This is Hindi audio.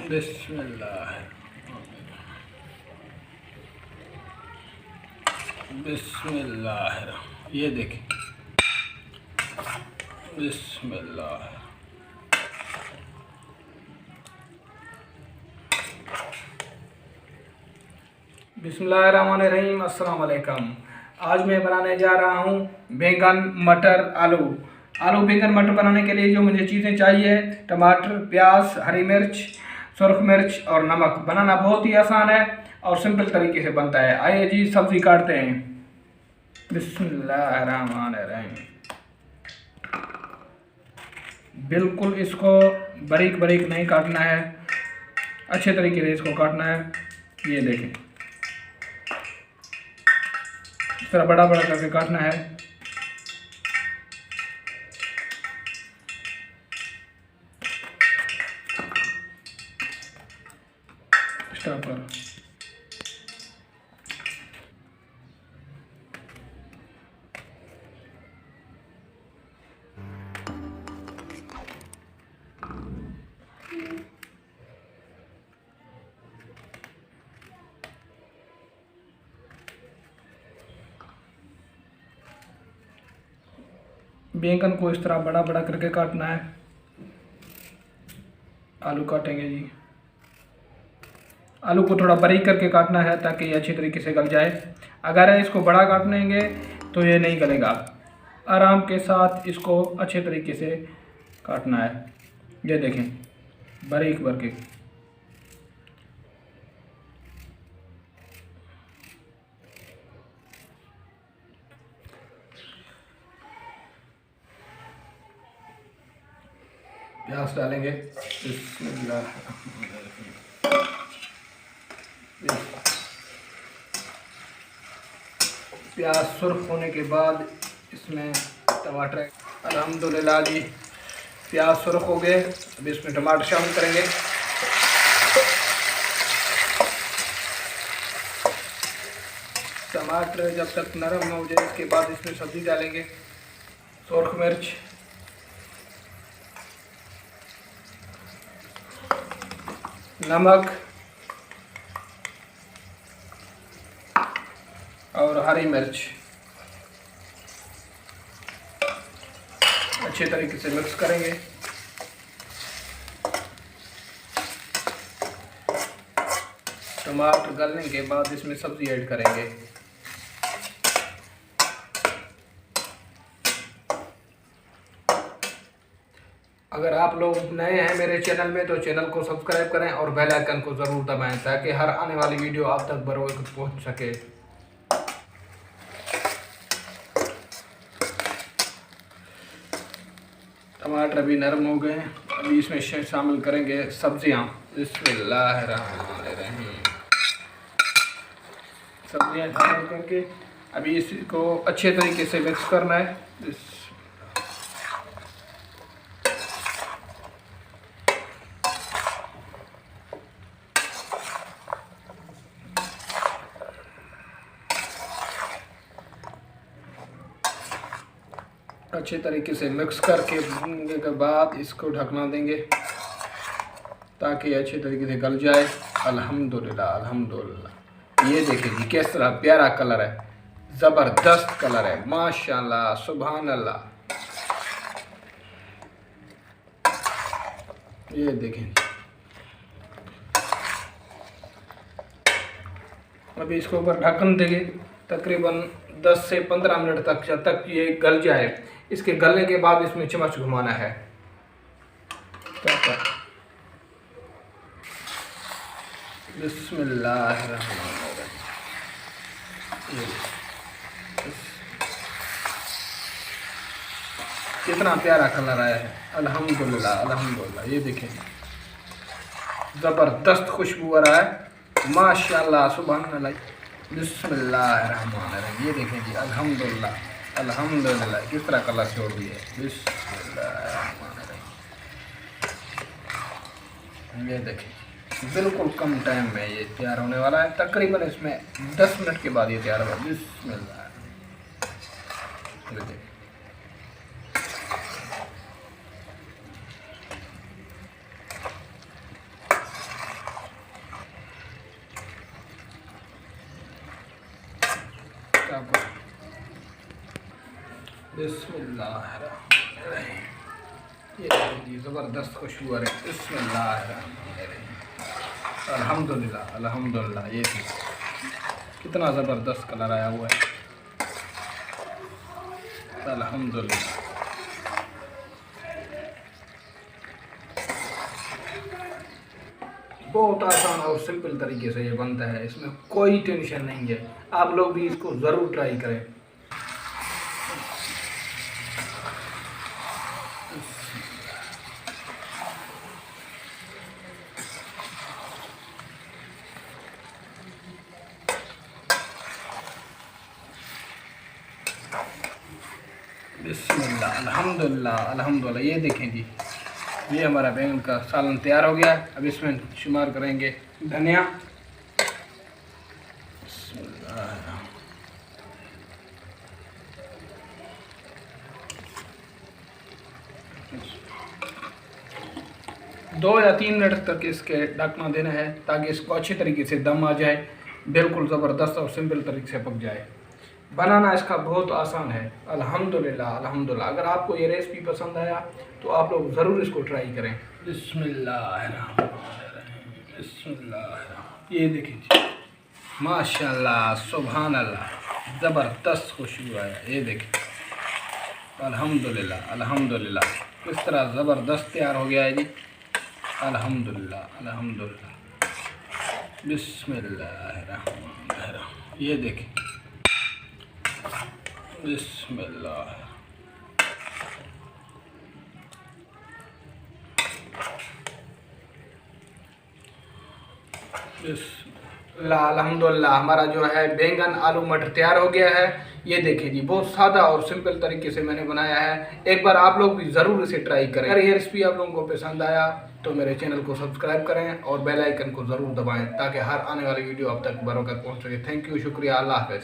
बिस्मिल्लाह बिस्मिल्लाह। ये देखें, बिस्मिल्लाह। बिस्मिल्लाहिर्रहमानिर्रहीम। अस्सलाम वालेकुम। आज मैं बनाने जा रहा हूँ बैंगन मटर आलू। आलू बैंगन मटर बनाने के लिए जो मुझे चीज़ें चाहिए, टमाटर, प्याज, हरी मिर्च, सुरख मिर्च और नमक। बनाना बहुत ही आसान है और सिंपल तरीके से बनता है। आइए जी सब्ज़ी काटते हैं। बिस्मिल्लाहिर्रहमानिर्रहीम। बिल्कुल इसको बारीक बारीक नहीं काटना है, अच्छे तरीके से इसको काटना है। ये देखें, इस तरह बड़ा बड़ा करके काटना है। स्टॉप कर। बैंगन को इस तरह बड़ा बड़ा करके काटना है। आलू काटेंगे जी। आलू को थोड़ा बारीक करके काटना है ताकि ये अच्छी तरीके से गल जाए। अगर इसको बड़ा काटेंगे तो ये नहीं गलेगा। आराम के साथ इसको अच्छे तरीके से काटना है। ये देखें, बारीक करके। प्याज डालेंगे। प्याज सुर्ख होने के बाद इसमें टमाटर। अल्हम्दुलिल्लाह जी, प्याज सुर्ख हो गए। अब इसमें टमाटर शामिल करेंगे। टमाटर जब तक नरम हो जाए इसके बाद इसमें सब्ज़ी डालेंगे। सुर्ख मिर्च, नमक और हरी मिर्च। अच्छे तरीके से मिक्स करेंगे। टमाटर गलने के बाद इसमें सब्ज़ी ऐड करेंगे। अगर आप लोग नए हैं मेरे चैनल में तो चैनल को सब्सक्राइब करें और बेल आइकन को ज़रूर दबाएं ताकि हर आने वाली वीडियो आप तक बरोबर पहुंच सके। टमाटर भी नरम हो गए। अभी इसमें शामिल करेंगे सब्जियां। बिस्मिल्लाहिर्रहमानिर्रहीम। सब्जियां शामिल करके अभी इसको अच्छे तरीके से मिक्स करना है। अच्छे तरीके से मिक्स करके भूनने के बाद इसको ढकना देंगे ताकि अच्छे तरीके से गल जाए। अल्हम्दुलिल्लाह अल्हम्दुलिल्लाह। ये देखिए जी किस तरह प्यारा कलर है, ज़बरदस्त कलर है, माशाल्लाह सुभान अल्लाह। ये देखें, अभी इसको ऊपर ढक्कन देंगे तकरीबन 10 से 15 मिनट तक, जब तक ये गल जाए। इसके गलने के बाद इसमें चम्मच घुमाना है। बिस्मिल्लाहिर्रहमानिर्रहीम। कितना प्यारा कलर आया है। अल्हम्दुलिल्लाह अल्हम्दुलिल्लाह। ये देखें, ज़बरदस्त खुशबू आ रहा है, माशाल्लाह सुभान अल्लाह। बिस्मिल्लाहिर्रहमानिर्रहीम। ये देखें जी, अल्हम्दुलिल्लाह अल्हम्दुलिल्लाह किस तरह कलर छोड़ दिए। बिस्मिल्लाहिर्रहमानिर्रहीम। ये देखें, बिल्कुल कम टाइम में ये तैयार होने वाला है। तकरीबन इसमें 10 मिनट के बाद ये तैयार होगा। बिस्मिल्लाह। ये देखें, स्टॉप करो। बिस्मिल्लाहिर्रहमानिर्रहीम। ये देखिए ज़बरदस्त खुशबू आ रही है। बिस्मिल्लाहिर्रहमानिर्रहीम। अल्हम्दुलिल्लाह अल्हम्दुलिल्लाह। ये कितना ज़बरदस्त कलर आया हुआ है। अल्हम्दुलिल्लाह। बहुत आसान और सिंपल तरीके से ये बनता है, इसमें कोई टेंशन नहीं है। आप लोग भी इसको ज़रूर ट्राई करें। बिस्मिल्लाह अल्हम्दुलिल्लाह अल्हम्दुलिल्लाह। ये देखें जी, ये हमारा बैंगन का सालन तैयार हो गया। अब इसमें शुमार करेंगे धनिया। दो या 3 मिनट तक इसके ढकना देना है ताकि इसको अच्छी तरीके से दम आ जाए, बिल्कुल ज़बरदस्त और सिंपल तरीके से पक जाए। बनाना इसका बहुत आसान है। अल्हम्दुलिल्लाह अल्हम्दुलिल्लाह। अगर आपको ये रेसिपी पसंद आया तो आप लोग ज़रूर इसको ट्राई करें। बिस्मिल्लाहिर्रहमानिर्रहीम बिस्मिल्लाह। ये देखिए माशाल्लाह सुभान अल्लाह, ज़बरदस्त खुशबू आया। ये देखिए अल्हम्दुलिल्लाह अल्हम्दुलिल्लाह। किस तरह ज़बरदस्त तैयार हो गया है जी। अल्हम्दुलिल्लाह अल्हम्दुलिल्लाह। बिस्मिल्लाहिर्रहमानिर्रहीम। ये देखिए बिस्मिल्लाह। अल्हम्दुलिल्लाह। हमारा जो है बैंगन आलू मटर तैयार हो गया है। ये देखिए जी, बहुत सादा और सिंपल तरीके से मैंने बनाया है। एक बार आप लोग भी ज़रूर इसे ट्राई करें। अगर ये रेसिपी आप लोगों को पसंद आया तो मेरे चैनल को सब्सक्राइब करें और बेल आइकन को ज़रूर दबाएं ताकि हर आने वाली वीडियो आप तक बरोबर पहुंच सके। थैंक यू, शुक्रिया, अल्लाह हाफ़िज़।